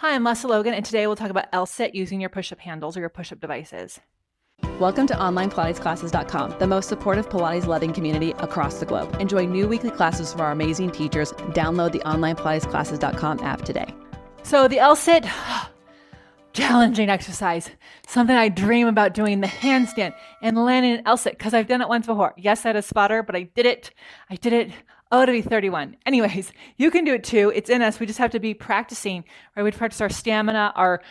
Hi, I'm Lesley Logan, and today we'll talk about 𝐿-sit using your push-up handles or your push-up devices. Welcome to OnlinePilatesClasses.com, the most supportive Pilates-loving community across the globe. Enjoy new weekly classes from our amazing teachers. Download the OnlinePilatesClasses.com app today. So the 𝐿-sit, challenging exercise. Something I dream about doing, the handstand and landing an 𝐿-sit, because I've done it once before. Yes, I had a spotter, but I did it. Oh, to be 31. Anyways, you can do it too. It's in us. We just have to be practicing, right? We practice our stamina, our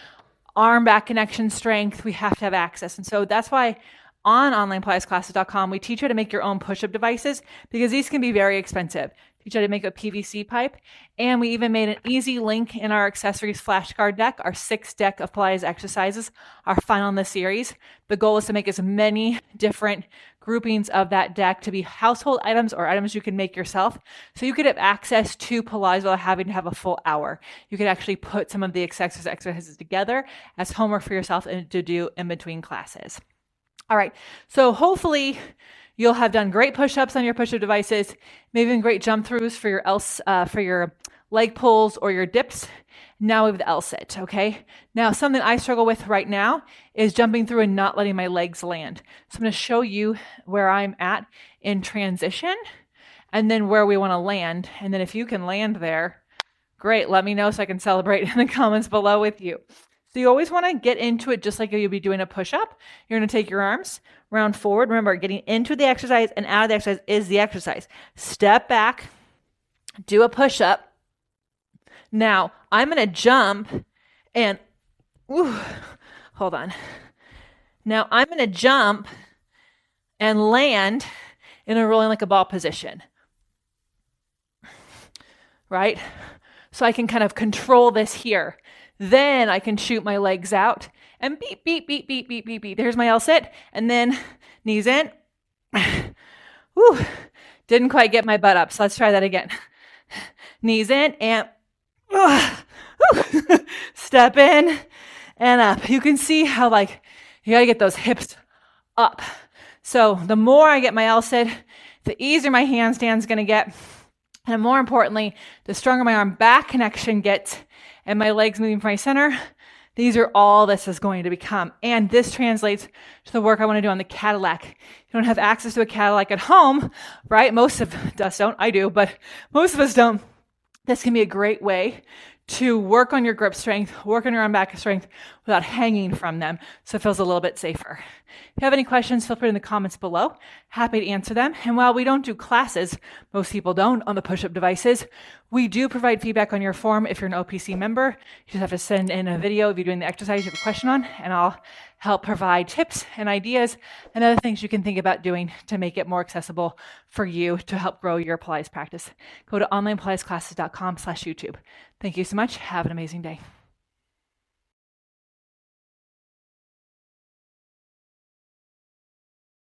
arm back connection strength. We have to have access. And so that's why on OnlinePilatesClasses.com, we teach you how to make your own push-up devices because these can be very expensive. Teach you how to make a PVC pipe. And we even made an easy link in our accessories flashcard deck, our 6th deck of Pilates exercises, our final in the series. The goal is to make as many different groupings of that deck to be household items or items you can make yourself. So you could have access to Pilates without having to have a full hour. You could actually put some of the exercises together as homework for yourself and to do in between classes. All right, so hopefully you'll have done great push-ups on your push-up devices, maybe even great jump throughs for your leg pulls or your dips. Now we have the 𝐿-sit, okay? Now something I struggle with right now is jumping through and not letting my legs land. So I'm going to show you where I'm at in transition and then where we want to land. And then if you can land there, great, let me know so I can celebrate in the comments below with you. So you always want to get into it just like you'll be doing a push-up. You're going to take your arms round forward. Remember, getting into the exercise and out of the exercise is the exercise. Step back, do a push-up. Now, I'm going to jump and, hold on. Now, I'm going to jump and land in a rolling like a ball position, right? So I can kind of control this here. Then I can shoot my legs out and beep, beep, beep, beep, beep, beep, beep. There's my 𝐿-sit. And then knees in. Whew, didn't quite get my butt up. So let's try that again. Knees in and step in and up. You can see how you got to get those hips up. So the more I get my 𝐿-sit, the easier my handstand's going to get. And more importantly, the stronger my arm back connection gets and my legs moving from my center. These are all this is going to become. And this translates to the work I want to do on the Cadillac. You don't have access to a Cadillac at home, right? Most of us don't. I do, but most of us don't. This can be a great way to work on your grip strength, work on your arm back strength without hanging from them, so it feels a little bit safer. If you have any questions, feel free in the comments below. Happy to answer them. And while we don't do classes, most people don't on the push-up devices, we do provide feedback on your form if you're an OPC member. You just have to send in a video of you doing the exercise you have a question on, and I'll help provide tips and ideas and other things you can think about doing to make it more accessible for you to help grow your Pilates practice. Go to OnlinePilatesClasses.com/YouTube. Thank you so much. Have an amazing day.